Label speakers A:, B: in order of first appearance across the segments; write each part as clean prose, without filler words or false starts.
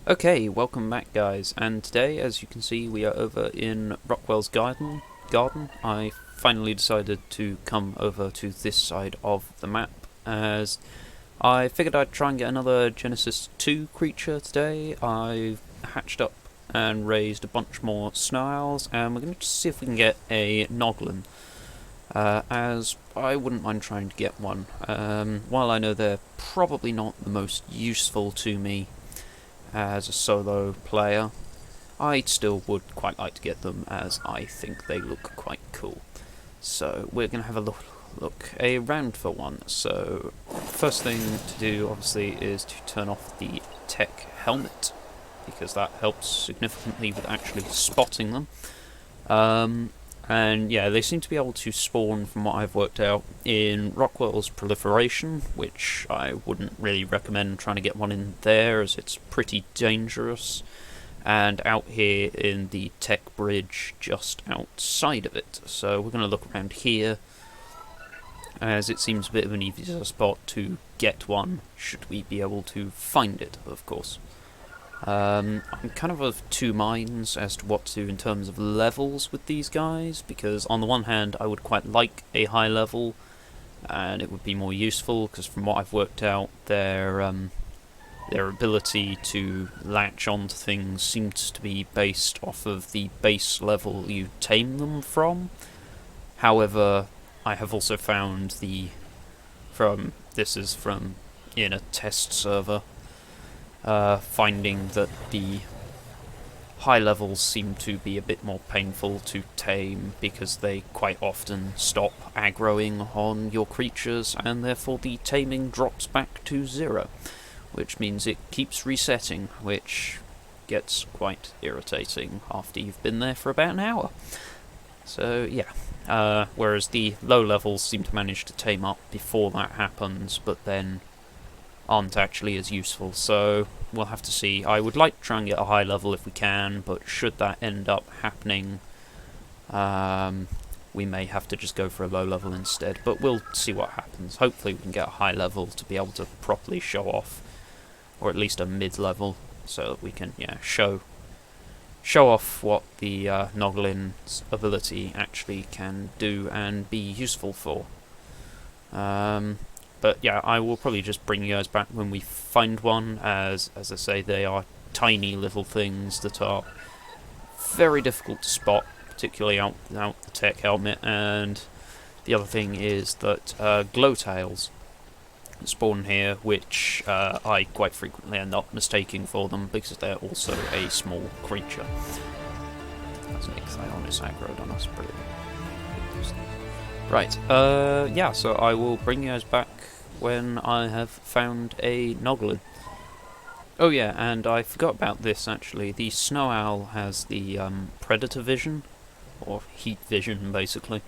A: Okay, welcome back guys, and today, as you can see, we are over in Rockwell's garden. I finally decided to come over to this side of the map, as I figured I'd try and get another Genesis 2 creature today. I've hatched up and raised a bunch more snow owls, and we're going to see if we can get a Noglin, as I wouldn't mind trying to get one. While I know they're probably not the most useful to me as a solo player, I still would quite like to get them, as I think they look quite cool. So we're going to have a look around for one. So first thing to do obviously is to turn off the tech helmet, because that helps significantly with actually spotting them. And yeah, they seem to be able to spawn, from what I've worked out, in Rockwell's proliferation, which I wouldn't really recommend trying to get one in there, as it's pretty dangerous, and out here in the tech bridge just outside of it. So we're going to look around here, as it seems a bit of an easier spot to get one, should we be able to find it, of course. I'm kind of two minds as to what to do in terms of levels with these guys, because on the one hand I would quite like a high level, and it would be more useful, because from what I've worked out, their ability to latch onto things seems to be based off of the base level you tame them from. However, I have also found this is from in a test server, finding that the high levels seem to be a bit more painful to tame, because they quite often stop aggroing on your creatures, and therefore the taming drops back to 0, which means it keeps resetting, which gets quite irritating after you've been there for about an hour. So yeah, whereas the low levels seem to manage to tame up before that happens, but then aren't actually as useful, so we'll have to see. I would like to try and get a high level if we can, but should that end up happening, we may have to just go for a low level instead, but we'll see what happens. Hopefully we can get a high level to be able to properly show off, or at least a mid-level, so that we can show off what the Noglin's ability actually can do and be useful for. But yeah, I will probably just bring you guys back when we find one, as I say, they are tiny little things that are very difficult to spot, particularly out the tech helmet. And the other thing is that glowtails spawn here, which I quite frequently end up mistaking for them, because they're also a small creature. That's an Icthionis aggroed on us, brilliant. Right, yeah, so I will bring you guys back when I have found a Noglin. Oh yeah, and I forgot about this actually. The snow owl has the predator vision, or heat vision basically,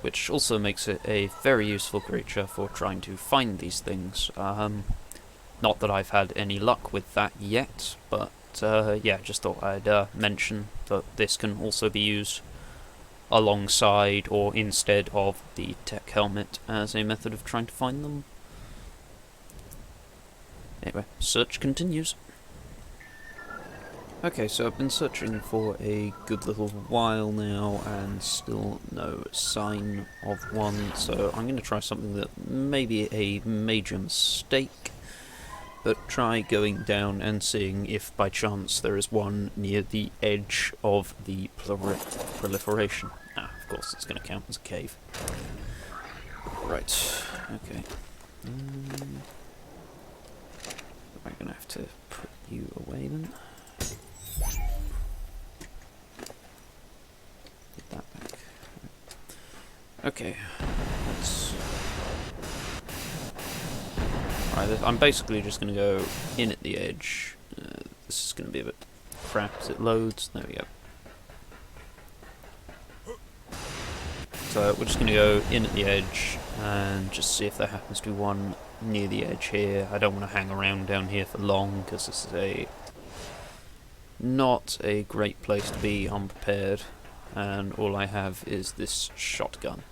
A: which also makes it a very useful creature for trying to find these things. Not that I've had any luck with that yet, but yeah, just thought I'd mention that this can also be used alongside or instead of the tech helmet as a method of trying to find them. Anyway, search continues. Okay, so I've been searching for a good little while now and still no sign of one, so I'm going to try something that may be a major mistake, but try going down and seeing if by chance there is one near the edge of the proliferation. Ah, of course it's going to count as a cave. Right, okay. I'm going to have to put you away then. Get that back. Okay, let's... Right, I'm basically just going to go in at the edge. This is going to be a bit crap as it loads. There we go. So we're just going to go in at the edge and just see if there happens to be one near the edge here. I don't want to hang around down here for long, because this is not a great place to be unprepared, and all I have is this shotgun,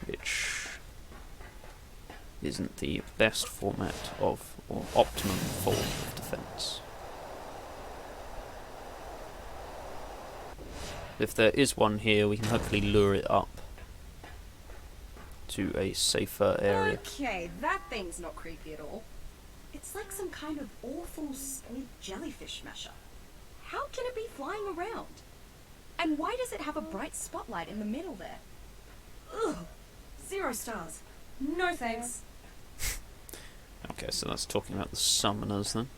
A: which isn't the best format of, or optimum form of defense. If there is one here, we can hopefully lure it up to a safer area.
B: Okay, that thing's not creepy at all. It's like some kind of awful squid jellyfish smasher. How can it be flying around? And why does it have a bright spotlight in the middle there? Ugh! 0 stars. No thanks.
A: Okay, so that's talking about the summoners then.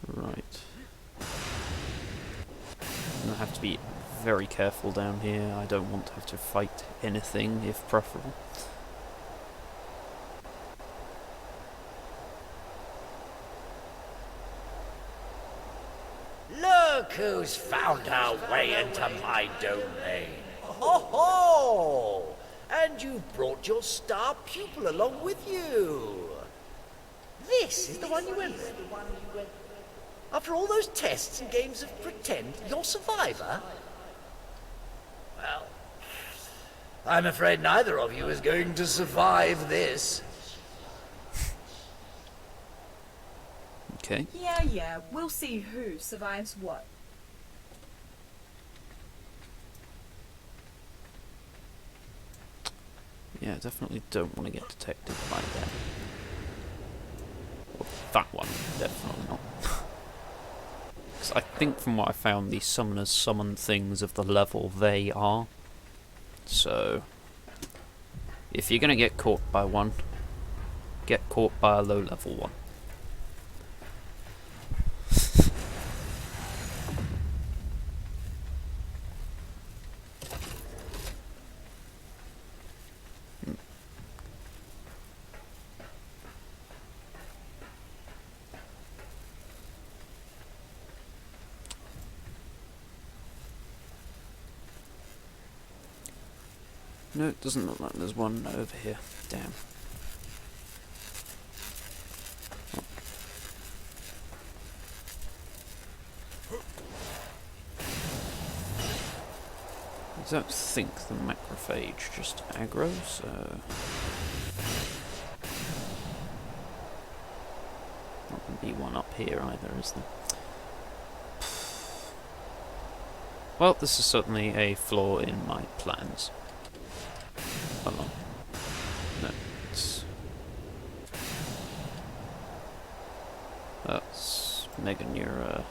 A: Right. I have to be very careful down here. I don't want to have to fight anything, if preferable.
C: Look who's found our way into my domain. Oh-ho! And you've brought your star pupil along with you. This is the one you went with. After all those tests and games of pretend, your survivor? Well, I'm afraid neither of you is going to survive this.
A: Okay.
B: Yeah, we'll see who survives what.
A: Yeah, definitely don't want to get detected by that. Well, that one, definitely not. Because I think from what I found, these summoners summon things of the level they are. So, if you're going to get caught by one, get caught by a low level one. No, it doesn't look like there's one over here. Damn. Oh. I don't think the macrophage just aggro, so... Not going to be one up here either, is there? Well, this is certainly a flaw in my plans. Hold on. No, that's Mega Neura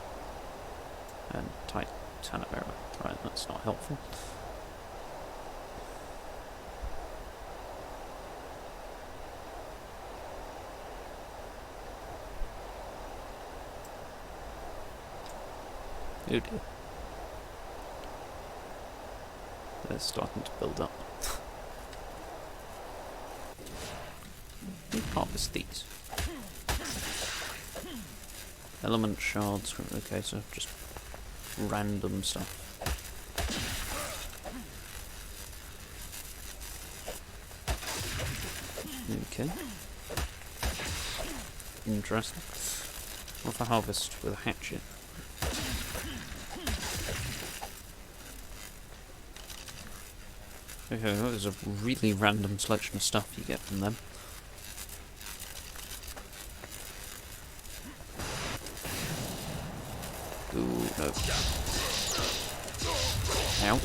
A: and Titanimera. Right, that's not helpful. Oh dear. They're starting to build up. Harvest these. Element shards, okay, so just random stuff. Okay. Interesting. What if I harvest with a hatchet? Okay, that is a really random selection of stuff you get from them. Ooh, no. Ow.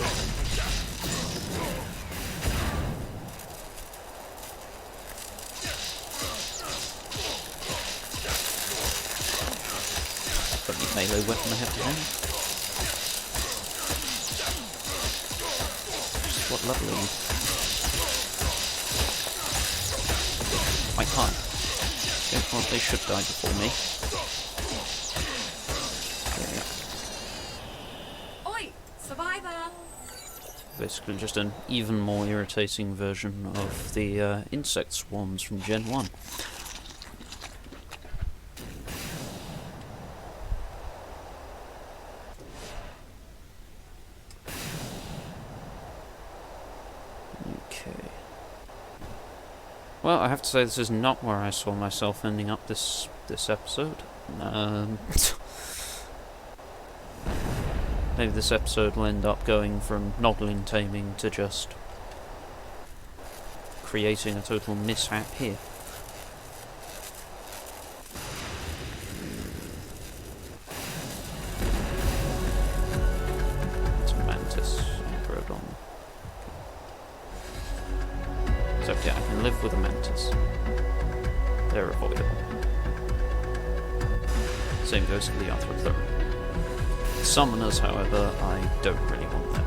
A: Got any melee weapon I have to hand? What level are you? Quite high. Okay, well, they should die before me. Basically just an even more irritating version of the insect swarms from Gen 1. Okay. Well, I have to say this is not where I saw myself ending up this episode. Maybe this episode will end up going from Noglin taming to just creating a total mishap here. encounters. They're avoidable. Same goes for the Arthroptera. Summoners, however, I don't really want them.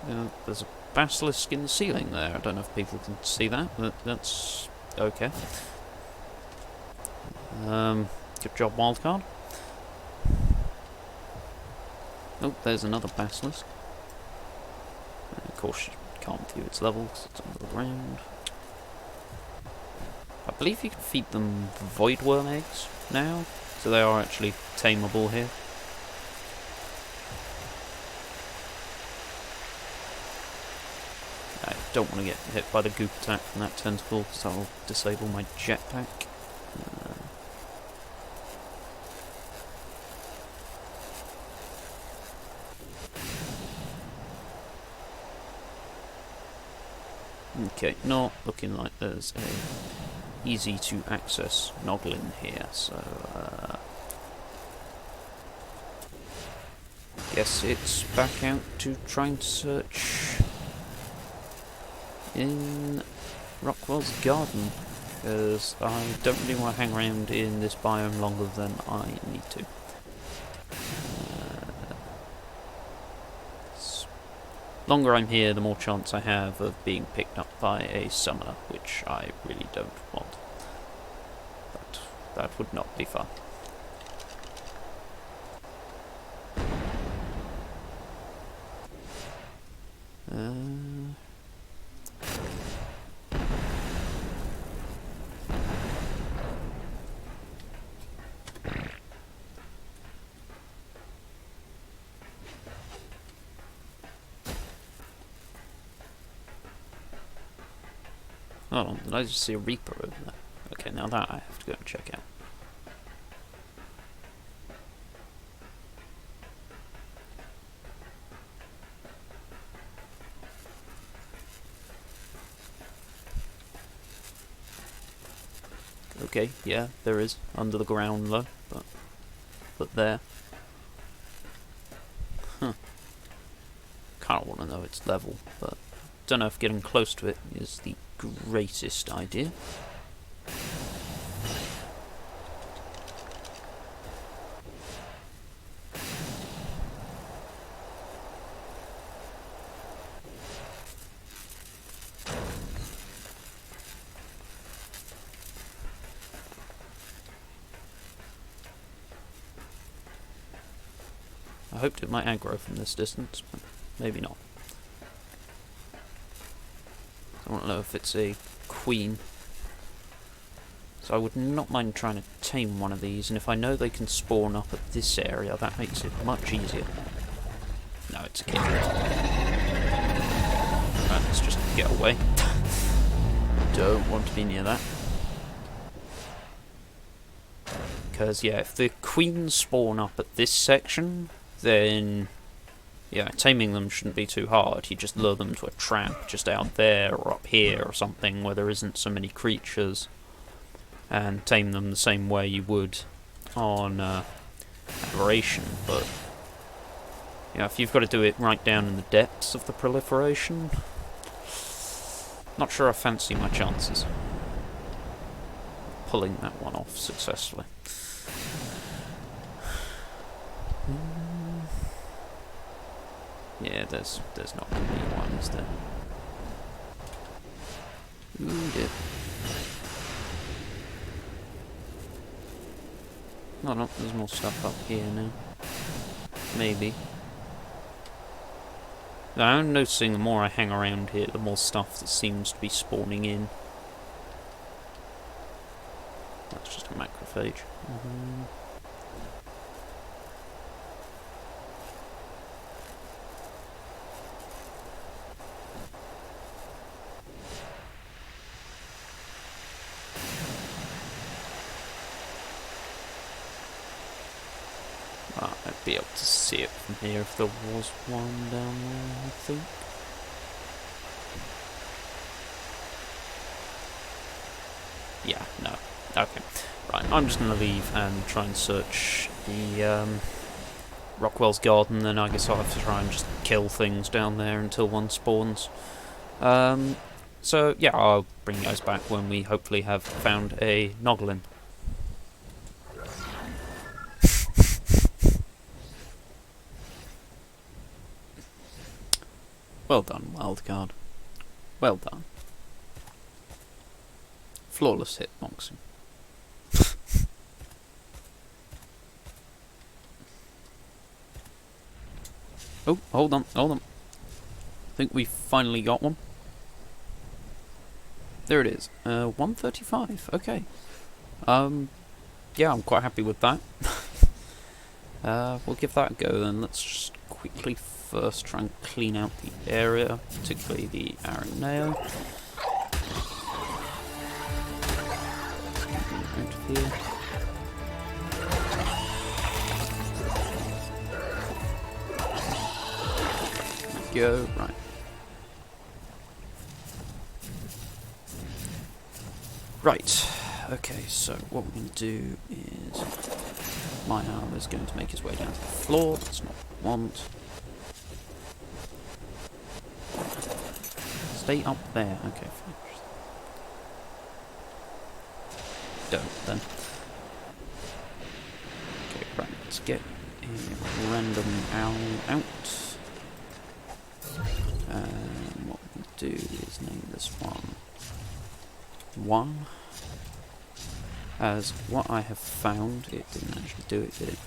A: Okay. There's a basilisk in the ceiling there. I don't know if people can see that, but that's okay. Good job, wildcard. Oh, there's another basilisk. Of course, you can't view its level because it's under the ground. I believe you can feed them voidworm eggs now, so they are actually tameable here. I don't want to get hit by the goop attack from that tentacle because that will disable my jetpack. Okay, not looking like there's a easy to access Noglin here, so guess it's back out to trying to search in Rockwell's garden, because I don't really want to hang around in this biome longer than I need to. Longer I'm here, the more chance I have of being picked up by a summoner, which I really don't want. But that would not be fun. Hold on, did I just see a Reaper over there? Okay, now that I have to go and check out. Okay, yeah, there is. Under the ground though, but there. Huh. Kinda wanna know its level, but don't know if getting close to it is the greatest idea. I hoped it might aggro from this distance, but maybe not. I don't know if it's a queen. So I would not mind trying to tame one of these, and if I know they can spawn up at this area, that makes it much easier. No, it's a kid. Right, let's just get away. Don't want to be near that. Because, yeah, if the queens spawn up at this section, then yeah, taming them shouldn't be too hard. You just lure them to a trap just out there or up here or something where there isn't so many creatures, and tame them the same way you would on Aberration. But yeah, if you've got to do it right down in the depths of the proliferation, not sure I fancy my chances of pulling that one off successfully. Yeah, there's not going to be one, is there? Ooh, dear. Oh no, there's more stuff up here now. Maybe. I'm noticing the more I hang around here, the more stuff that seems to be spawning in. That's just a macrophage. I'd be able to see it from here if there was one down there, I think. Yeah, no. Okay. Right, I'm just going to leave and try and search the Rockwell's garden, then I guess I'll have to try and just kill things down there until one spawns. So yeah, I'll bring you guys back when we hopefully have found a Noglin. Well done, Wildcard. Well done. Flawless hitboxing. Oh, hold on. I think we finally got one. There it is. 135. Okay. Yeah, I'm quite happy with that. We'll give that a go then. Let's just quickly first try and clean out the area, particularly the Araneo. Out of here. There we go. Right. Right. Okay, so what we're going to do is my arm is going to make his way down to the floor. That's not what we want. Stay up there. Okay, fine. Don't then. Okay, right. Let's get a random owl out. And what we can do is name this one 1. As what I have found, it didn't actually do it, did it?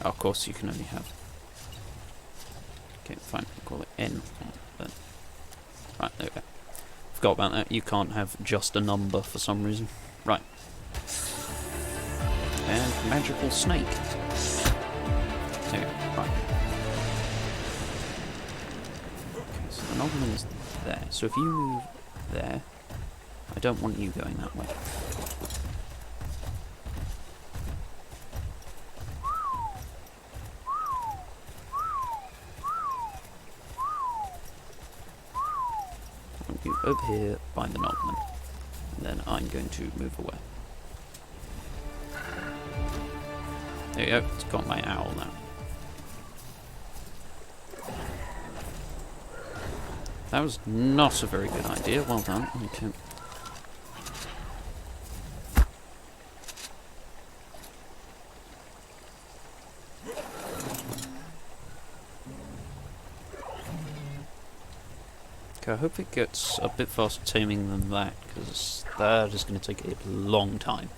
A: Oh, of course, you can only have. Okay, fine, we'll call it N1 then. Right, there we go. Forgot about that, you can't have just a number for some reason. Right. And magical snake. There we go, right. Okay, so the Noglin is there. So if you move there, I don't want you going that way. I want you over here by the Noglin. And then I'm going to move away. There you go, it's got my owl now. That was not a very good idea. Well done. Okay. Okay, I hope it gets a bit faster taming than that, because that is going to take a long time.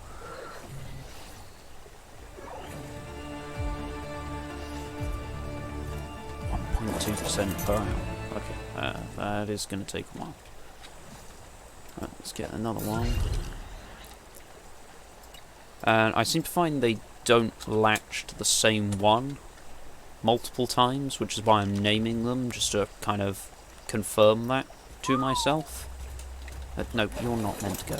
A: .2% per hour. Okay, that is going to take a while. Right, let's get another one. And I seem to find they don't latch to the same one multiple times, which is why I'm naming them, just to kind of confirm that to myself. No, you're not meant to go.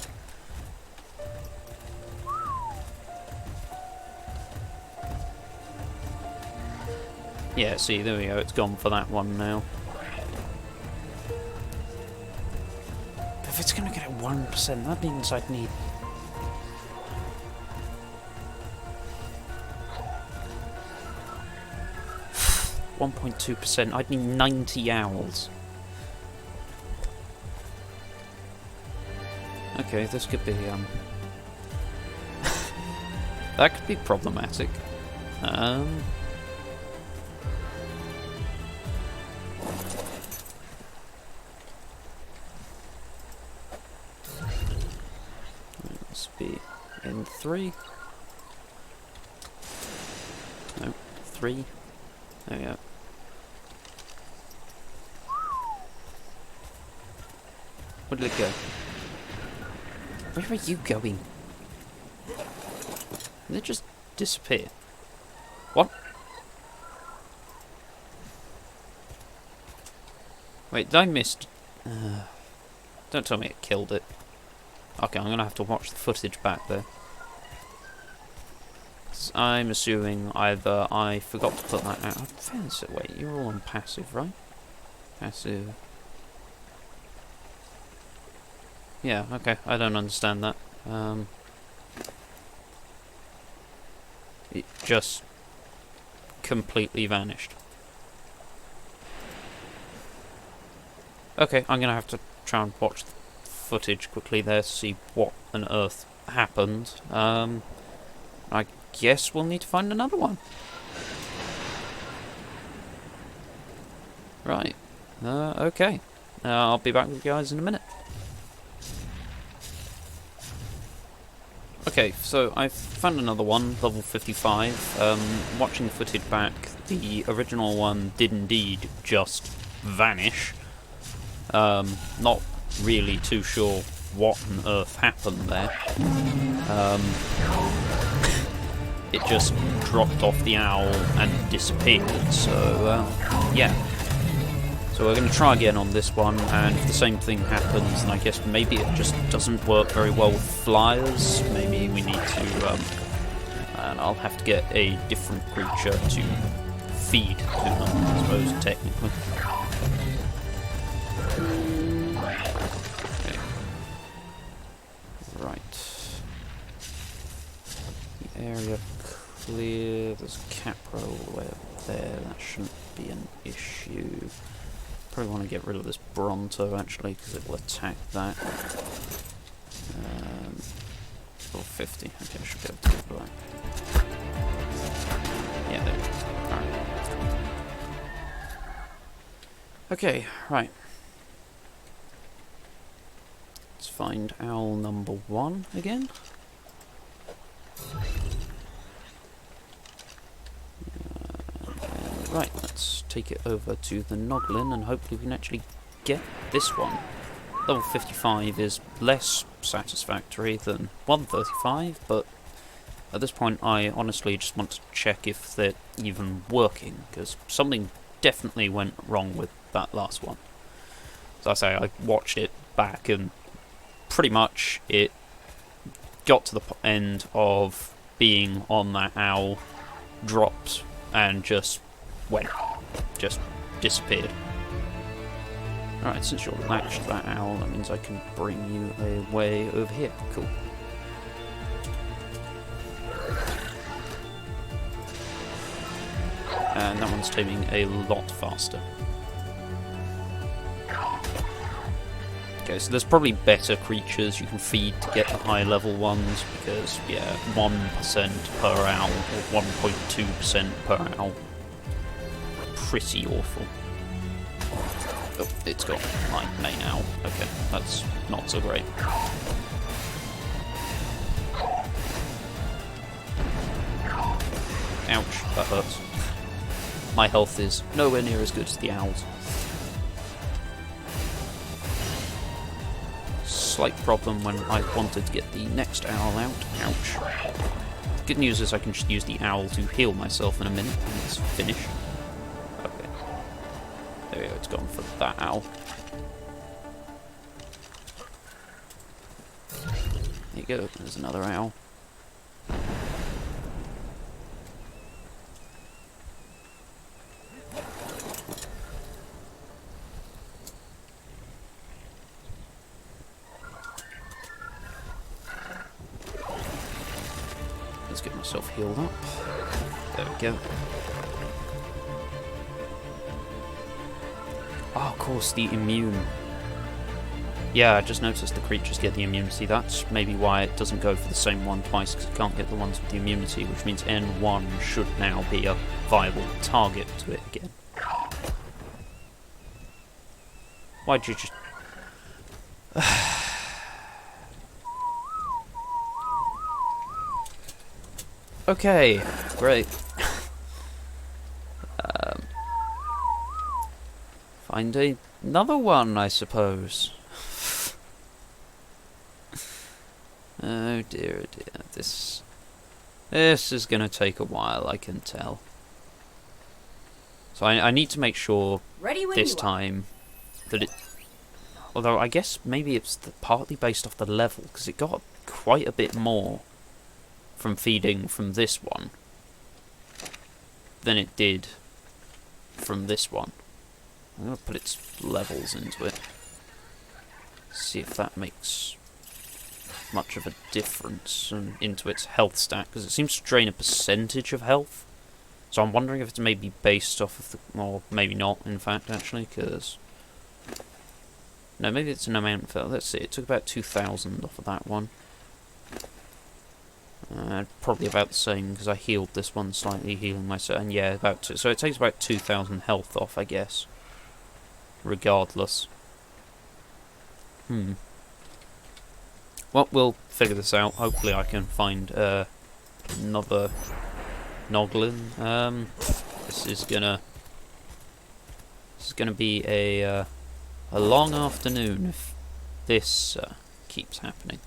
A: Yeah, see, there we go, it's gone for that one now. If it's going to get a 1%, that means I'd need... .2%, I'd need 90 owls. Okay, this could be, that could be problematic. Be in 3. No, 3. There we go. Where did it go? Where are you going? Did it just disappear? What? Wait, did I miss? Don't tell me it killed it. Okay, I'm going to have to watch the footage back there. I'm assuming either I forgot to put that out. Wait, you're all on passive, right? Passive. Yeah, okay, I don't understand that. It just completely vanished. Okay, I'm gonna have to try and watch the footage quickly there to see what on earth happened. I guess we'll need to find another one. Right. Okay. I'll be back with you guys in a minute. Okay, so I've found another one, level 55. Watching the footage back, the original one did indeed just vanish. Not really too sure what on earth happened there. It just dropped off the owl and disappeared, so yeah. So we're going to try again on this one, and if the same thing happens, then I guess maybe it just doesn't work very well with flyers. Maybe we need to, and I'll have to get a different creature to feed to them, I suppose, technically. Okay. Right. The area clear. There's a capro all the way up there. That shouldn't be an issue. Probably want to get rid of this Bronto actually, because it will attack that. 50. Okay, I should be able to get that. Yeah, there we go. Alright. Okay, right. Let's find owl number 1 again. Right, let's take it over to the Noglin and hopefully we can actually get this one. Level 55 is less satisfactory than 135, but at this point I honestly just want to check if they're even working, because something definitely went wrong with that last one. As I say, I watched it back and pretty much it got to the end of being on that owl, dropped, and just disappeared. Alright, since you're latched to that owl, that means I can bring you away over here. Cool. And that one's taming a lot faster. Okay, so there's probably better creatures you can feed to get the high level ones, because, yeah, 1% per owl, or 1.2% per owl. Pretty awful. Oh, it's got my main owl. Okay, that's not so great. Ouch, that hurts. My health is nowhere near as good as the owl's. Slight problem when I wanted to get the next owl out. Ouch. Good news is I can just use the owl to heal myself in a minute when it's finished. Okay. There we go, it's gone for that owl. There you go, there's another owl. Let's get myself healed up. There we go. Oh, of course, the immune. Yeah, I just noticed the creatures get the immunity. That's maybe why it doesn't go for the same one twice, because it can't get the ones with the immunity, which means N1 should now be a viable target to it again. Why'd you just... Okay, great. Find another one, I suppose. Oh dear, oh dear. This is gonna take a while, I can tell. So I need to make sure this time that it... Although I guess maybe it's partly based off the level, because it got quite a bit more from feeding from this one than it did from this one. I'm going to put its levels into it. See if that makes much of a difference into its health stat, because it seems to drain a percentage of health. So I'm wondering if it's maybe based off of the... or maybe not, in fact, actually, because... no, maybe it's an amount for... let's see, it took about 2,000 off of that one. Probably about the same, because I healed this one slightly, healing myself, and yeah, about two. So it takes about 2,000 health off, I guess. Regardless. Well, we'll figure this out. Hopefully I can find another Noglin. This is gonna be a long afternoon if this keeps happening.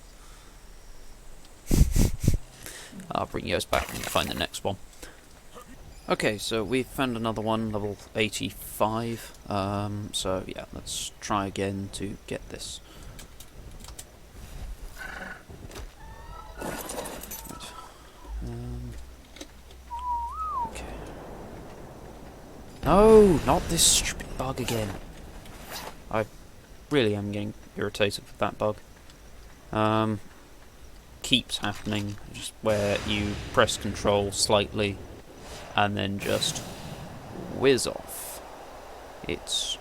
A: I'll bring you guys back and find the next one. Okay, so we found another one, level 85. So yeah, let's try again to get this. Okay. No, not this stupid bug again. I really am getting irritated with that bug. Keeps happening, just where you press control slightly and then just whiz off. It's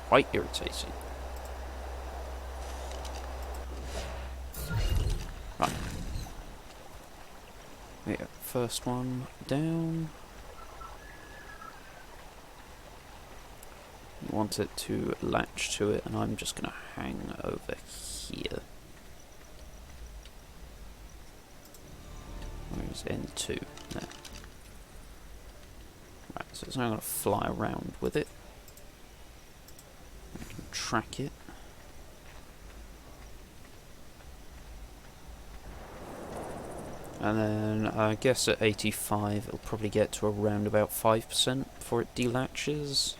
A: quite irritating. Right. Yeah, first one down. You want it to latch to it, and I'm just going to hang over here. Where's N2? There. Right, so it's now going to fly around with it. I can track it. And then I guess at 85 it'll probably get to around about 5% before it delatches.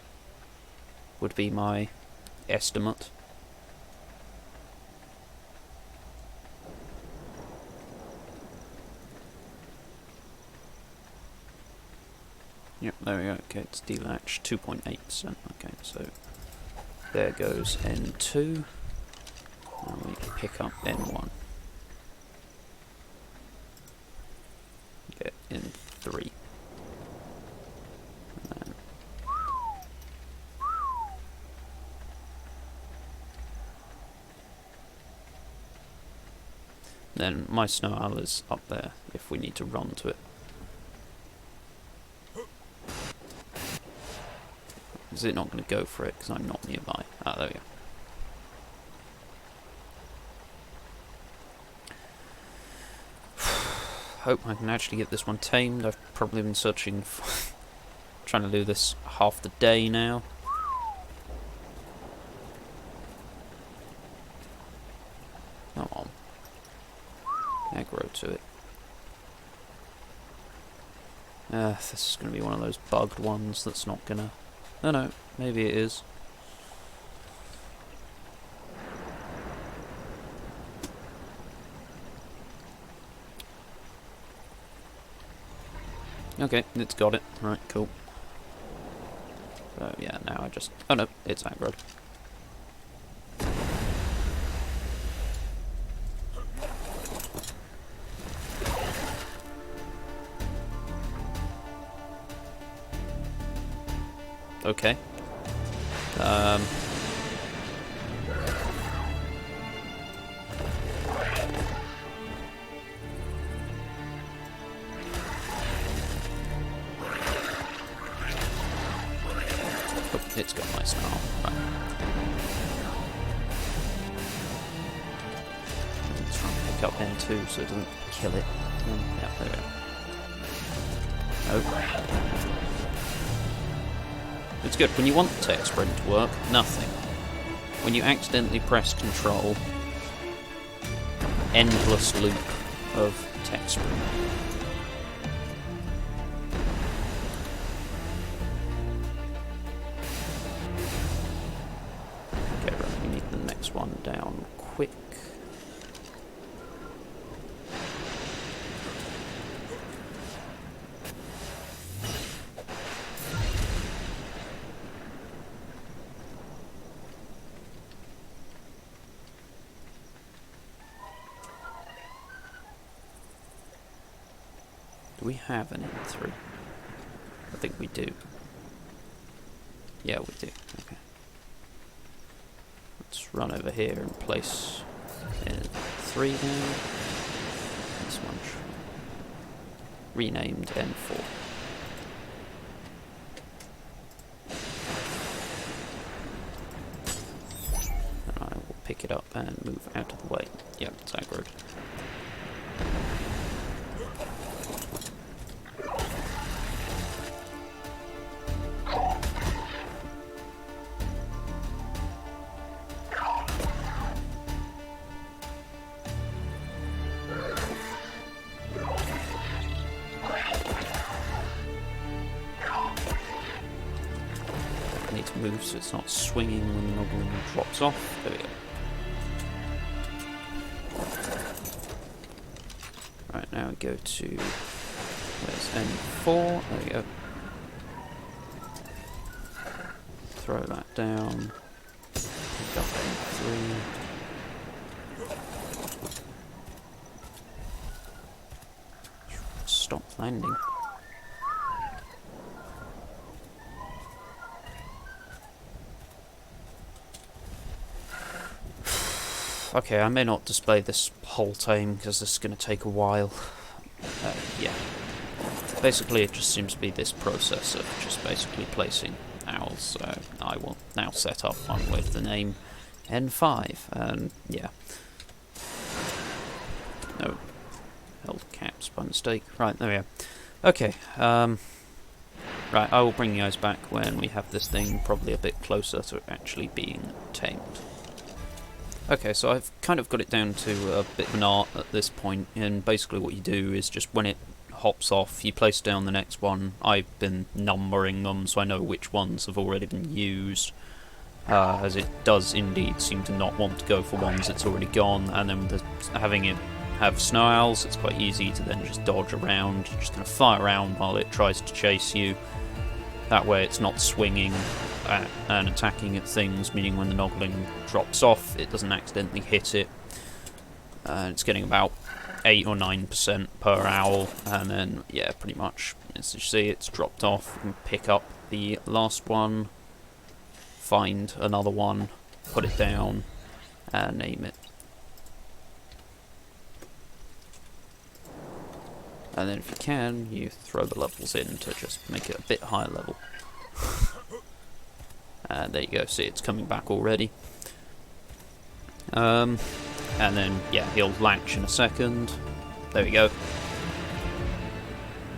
A: Would be my estimate. Yep, there we go. Okay, it's delatched 2.8%. Okay, so there goes N2. And we pick up N1. Get N3. And then my snow owl is up there if we need to run to it. Is it not going to go for it because I'm not nearby? Ah, there we go. Hope I can actually get this one tamed. I've probably been searching for trying to do this half the day now. Come on. Aggro to it. This is going to be one of those bugged ones that's not going to... oh no, maybe it is. Okay, it's got it. Right, cool. So yeah, now I just... oh no, it's aggroed. Okay. Oh, it's got my snarl. Right. Let's try and pick up N2 so it doesn't kill it. Yeah, there we go. Oh. It's good. When you want the tech sprint to work, nothing. When you accidentally press control, endless loop of tech sprint. Okay, right, we need the next one down quick. we have an N3? I think we do. Yeah, we do. Okay. Let's run over here and place N3 down. This one renamed N4. And I will pick it up and move out of the way. Yep, it's aggroed. Need to move so it's not swinging when the Noglin drops off. There we go. Right, now we go to... where's N4? There we go. Throw that down. Pick up N3. Stop landing. Okay, I may not display this whole tame because this is going to take a while. Yeah. Basically, it just seems to be this process of just basically placing owls. So I will now set up one with the name N5, and yeah. No, held caps by mistake. Right, there we are. Okay, right, I will bring you guys back when we have this thing probably a bit closer to actually being tamed. Okay, so I've kind of got it down to a bit of an art at this point, and basically what you do is just when it hops off, you place down the next one. I've been numbering them so I know which ones have already been used, as it does indeed seem to not want to go for ones it's already gone, and then with having it have snow owls, it's quite easy to then just dodge around. You're just going to fly around while it tries to chase you. That way it's not swinging at and attacking at things, meaning when the Noglin drops off, it doesn't accidentally hit it. It's getting about 8 or 9% per owl, and then, yeah, pretty much, as you see, it's dropped off. You can pick up the last one, find another one, put it down, and name it. And then if you can, you throw the levels in to just make it a bit higher level. And there you go, see it's coming back already. And then, yeah, he'll latch in a second. There we go.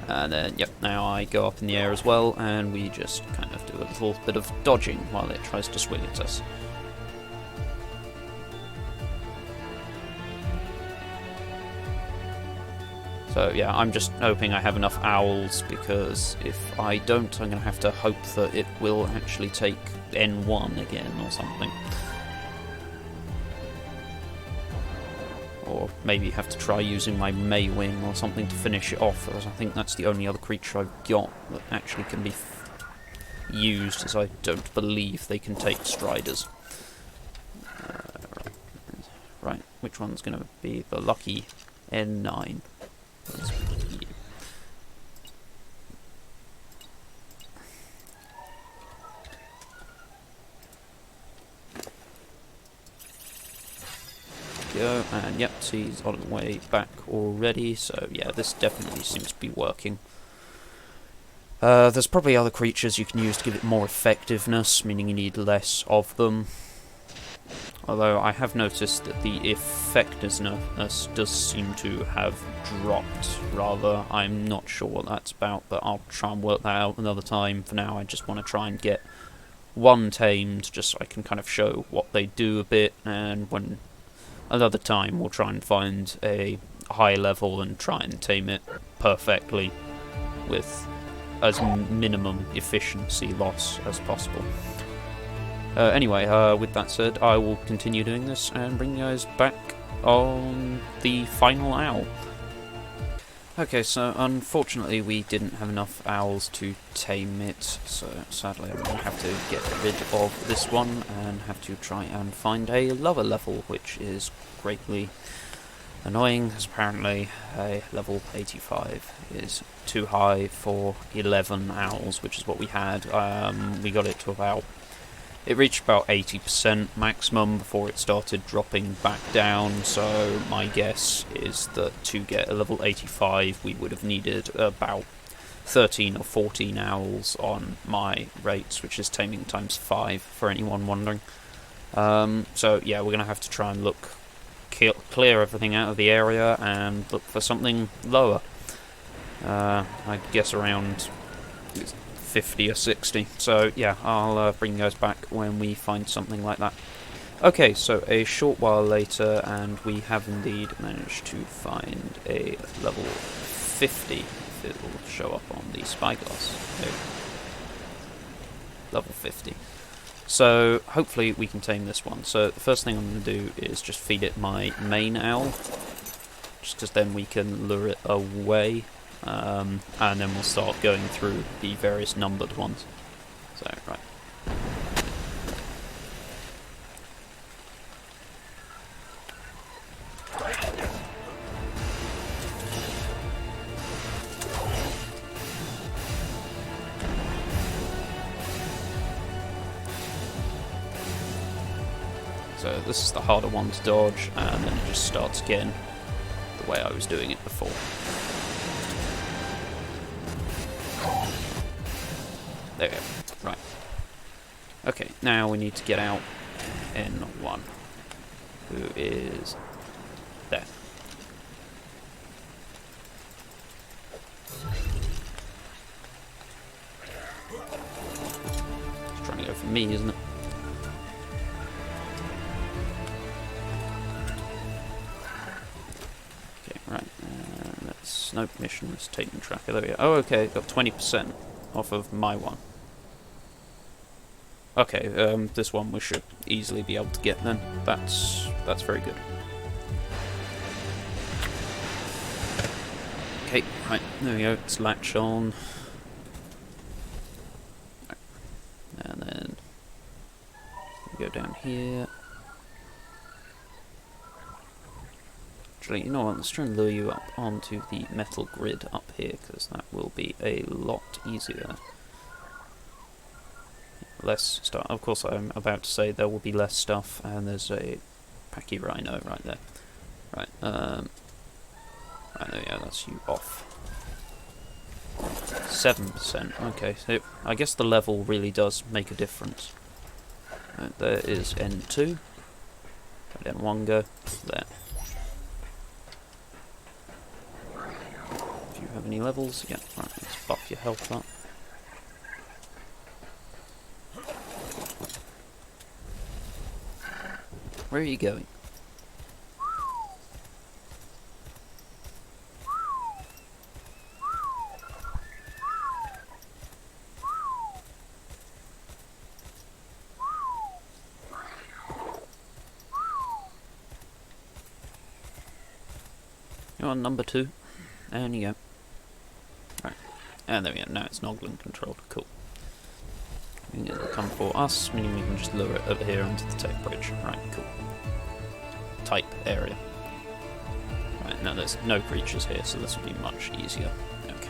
A: And then, yep, now I go up in the air as well, and we just kind of do a little bit of dodging while it tries to swing at us. So yeah, I'm just hoping I have enough owls, because if I don't, I'm going to have to hope that it will actually take N1 again or something. Or maybe have to try using my Maywing or something to finish it off, because I think that's the only other creature I've got that actually can be used, as I don't believe they can take Striders. Right, which one's going to be the lucky N9? Go, and yep, see, he's on the way back already, so yeah, this definitely seems to be working. There's probably other creatures you can use to give it more effectiveness, meaning you need less of them. Although I have noticed that the effectiveness does seem to have dropped, rather. I'm not sure what that's about, but I'll try and work that out another time. For now, I just want to try and get one tamed, just so I can kind of show what they do a bit, and when another time we'll try and find a high level and try and tame it perfectly with as minimum efficiency loss as possible. Anyway, with that said, I will continue doing this and bring you guys back on the final owl. Okay, so unfortunately we didn't have enough owls to tame it, so sadly I'm going to have to get rid of this one and have to try and find a lower level, which is greatly Annoying, as apparently a level 85 is too high for 11 owls, which is what we had. We got it to about... It reached about 80% maximum before it started dropping back down, so my guess is that to get a level 85 we would have needed about 13 or 14 owls on my rates, which is taming times 5 for anyone wondering. So yeah, we're going to have to try and look... clear everything out of the area and look for something lower. I guess around 50 or 60. So yeah, I'll bring you guys back when we find something like that. Okay, so a short while later, and we have indeed managed to find a level 50, if it will show up on the spyglass. There. Level 50. So hopefully we can tame this one. So the first thing I'm going to do is just feed it my main owl, just because then we can lure it away, and then we'll start going through the various numbered ones. So, right. So this is the harder one to dodge, and then it just starts again the way I was doing it before. There we go. Right. Okay, now we need to get out N1, who is there. It's trying to go for me, isn't it? Nope, mission was taking tracker. There we go. Oh, okay, got 20% off of my one. Okay, this one we should easily be able to get then. That's very good. Okay, right, there we go. It's latch on. And then we go down here. Actually, you know what, let's try and lure you up onto the metal grid up here, because that will be a lot easier. Less stuff. Of course, I'm about to say there will be less stuff, and there's a packy rhino right there. Right, right there, yeah, that's you off. 7%, okay, so I guess the level really does make a difference. Right, there is N2. Let N1 go. There. Have any levels? Yeah, right, let's buff your health up. Where are you going? You're on number 2. There you go. Right, and there we go, now it's Noglin controlled, cool. It'll come for us, meaning we can just lure it over here onto the tech bridge. Right, cool. Type area. Right, now there's no creatures here, so this will be much easier. Okay.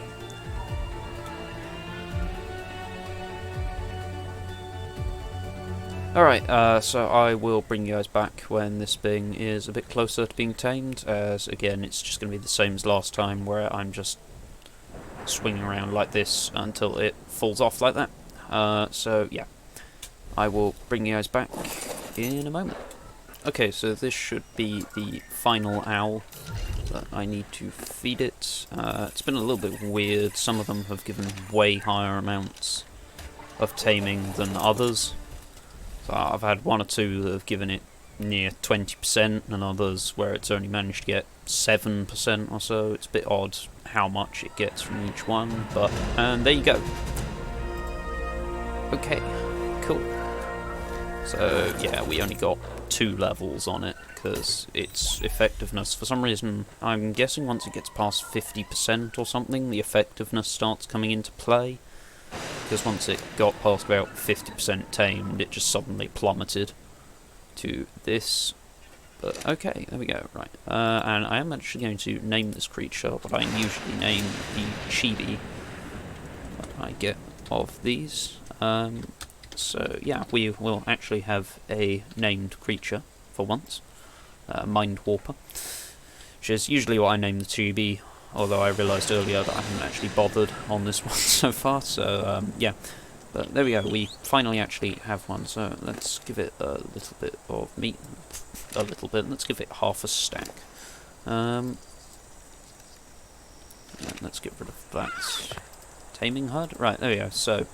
A: Alright, so I will bring you guys back when this thing is a bit closer to being tamed, as again it's just going to be the same as last time, where I'm just swinging around like this until it falls off like that. So yeah, I will bring you guys back in a moment. Okay, so this should be the final owl that I need to feed it. It's been a little bit weird. Some of them have given way higher amounts of taming than others. So I've had 1 or 2 that have given it near 20%, and others where it's only managed to get 7% or so. It's a bit odd how much it gets from each one, but and there you go. Okay, cool. So yeah, we only got 2 levels on it because its effectiveness, for some reason, I'm guessing once it gets past 50% or something, the effectiveness starts coming into play. Because once it got past about 50% tamed, it just suddenly plummeted to this. But okay, there we go, right. And I am actually going to name this creature what I usually name the chibi that I get of these. So yeah, we will actually have a named creature for once. Mind Warper. Which is usually what I name the chibi, although I realised earlier that I haven't actually bothered on this one so far, so yeah. But there we go, we finally actually have one, so let's give it a little bit of meat. A little bit, let's give it half a stack. Yeah, let's get rid of that. Taming HUD? Right, there we go, so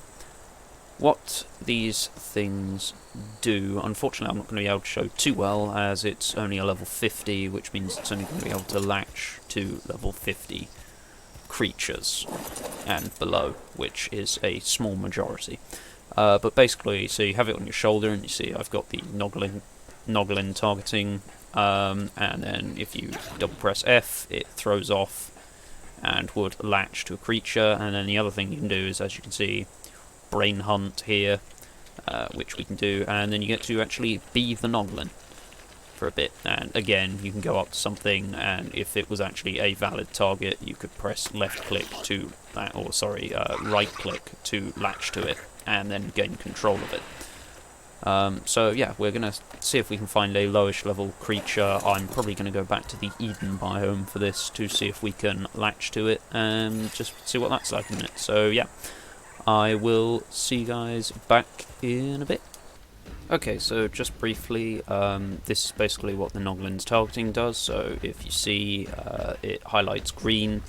A: what these things do, unfortunately I'm not going to be able to show too well, as it's only a level 50, which means it's only going to be able to latch to level 50 creatures and below, which is a small majority. But basically, so you have it on your shoulder, and you see I've got the Noglin targeting, and then if you double press F, it throws off and would latch to a creature, and then the other thing you can do is, as you can see, brain hunt here, which we can do, and then you get to actually be the Noglin for a bit, and again you can go up to something, and if it was actually a valid target you could press left click to that, or sorry, right click to latch to it and then gain control of it. So yeah, we're gonna see if we can find a lowish level creature. I'm probably gonna go back to the Eden biome for this to see if we can latch to it and just see what that's like in a minute. So yeah, I will see you guys back in a bit. Okay, so just briefly, this is basically what the Noglin's targeting does. So if you see, it highlights green,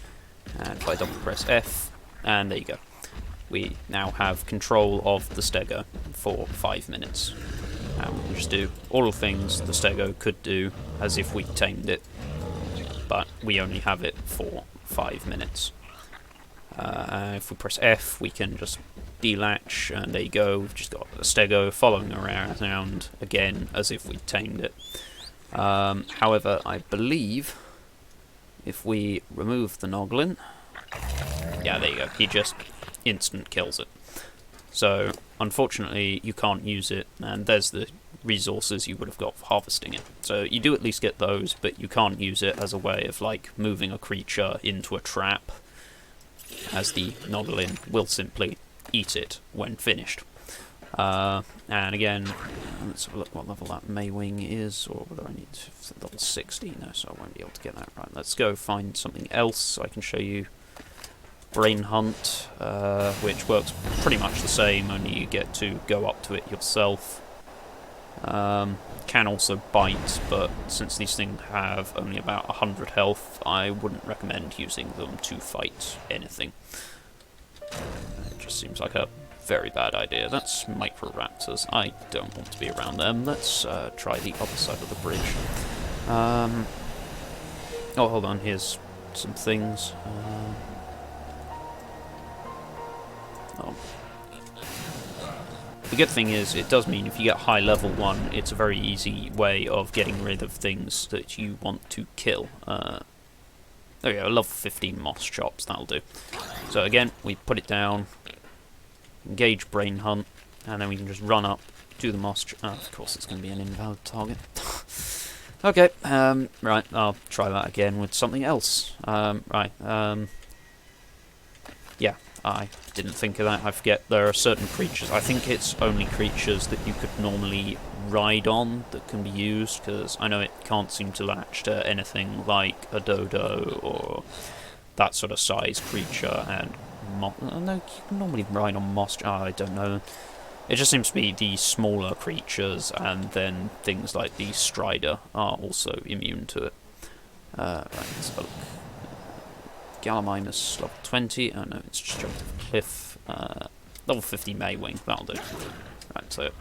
A: and if I double press F, and there you go. We now have control of the Stego for 5 minutes. And we'll just do all the things the Stego could do as if we tamed it, but we only have it for 5 minutes. If we press F, we can just delatch, and there you go, we've just got a Stego following around again as if we tamed it. However, I believe if we remove the Noglin, yeah, there you go, he just instant kills it. So unfortunately you can't use it, and there's the resources you would have got for harvesting it. So you do at least get those, but you can't use it as a way of like moving a creature into a trap, as the Noglin will simply eat it when finished. And again, let's have a look what level that Maywing is, or whether I need level 60. No, so I won't be able to get that. Right, let's go find something else so I can show you. Brain Hunt, which works pretty much the same, only you get to go up to it yourself. Can also bite, but since these things have only about 100 health, I wouldn't recommend using them to fight anything. It just seems like a very bad idea. That's Microraptors. I don't want to be around them. Let's try the other side of the bridge. Oh, hold on, here's some things. Oh. The good thing is, it does mean if you get high level 1, it's a very easy way of getting rid of things that you want to kill. There we go, level 15 moss chops, that'll do. So again, we put it down, engage Brain Hunt, and then we can just run up to the moss of course it's going to be an invalid target. Okay, right, I'll try that again with something else. Yeah, I didn't think of that. I forget there are certain creatures. I think it's only creatures that you could normally ride on that can be used, because I know it can't seem to latch to anything like a dodo or that sort of size creature. And no, you can normally ride on moss. I don't know. It just seems to be the smaller creatures, and then things like the strider are also immune to it. Right, let's have a look. Gallimimus, level 20. Oh no, it's just jumped off a cliff. Level 50 Maywing, that'll do. Right, so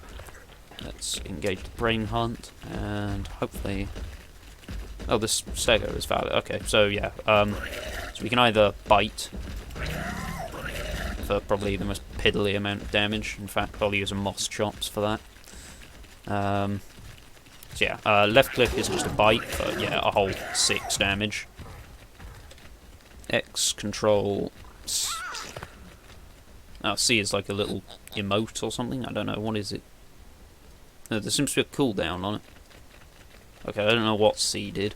A: let's engage the Brain Hunt, and hopefully... Oh, this Stego is valid. Okay, so yeah, so we can either bite for probably the most piddly amount of damage. In fact, I'll use a Moss Chops for that. So yeah, left click is just a bite, but yeah, a whole 6 damage. X control. Oh, C is like a little emote or something. I don't know, what is it? There seems to be a cooldown on it. Okay, I don't know what C did.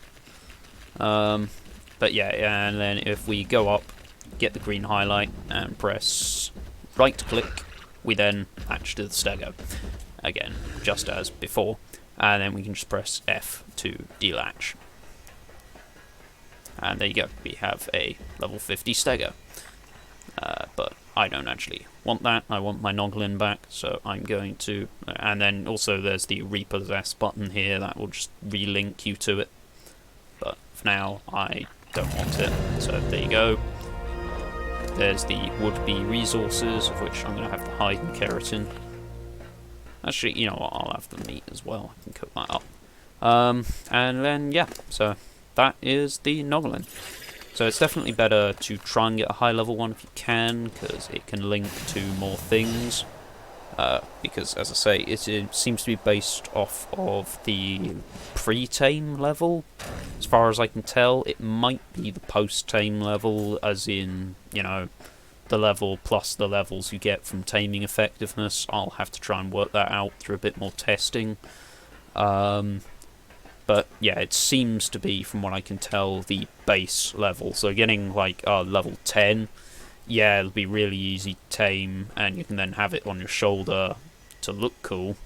A: But yeah, and then if we go up, get the green highlight, and press right-click, we then latch to the stego. Again, just as before. And then we can just press F to delatch. And there you go, we have a level 50 stego. But I don't actually want that, I want my Noglin back, so I'm going to... And then also there's the repossess button here, that will just relink you to it. But for now, I don't want it, so there you go. There's the would-be resources, of which I'm going to have the hide and keratin. Actually, you know what, I'll have the meat as well, I can cook that up. And then, yeah, so that is the Noglin. So it's definitely better to try and get a high level one if you can, because it can link to more things. Because, as I say, it seems to be based off of the pre-tame level. As far as I can tell, it might be the post-tame level, as in, you know, the level plus the levels you get from taming effectiveness. I'll have to try and work that out through a bit more testing. But yeah, it seems to be, from what I can tell, the base level. So getting like level 10, yeah, it'll be really easy to tame, and you can then have it on your shoulder to look cool,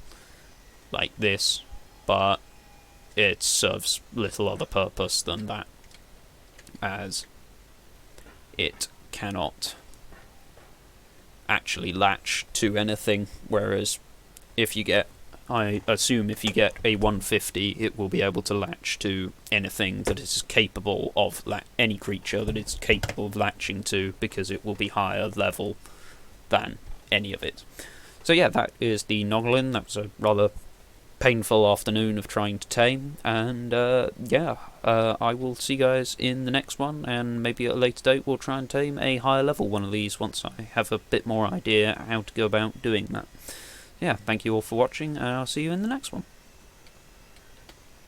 A: like this, but it serves little other purpose than that, as it cannot actually latch to anything, whereas if you get... I assume if you get a 150, it will be able to latch to anything that is capable of any creature that it's capable of latching to, because it will be higher level than any of it. So yeah, that is the Noglin. That was a rather painful afternoon of trying to tame, and yeah, I will see you guys in the next one, and maybe at a later date we'll try and tame a higher level one of these once I have a bit more idea how to go about doing that. Yeah, thank you all for watching, and I'll see you in the next one.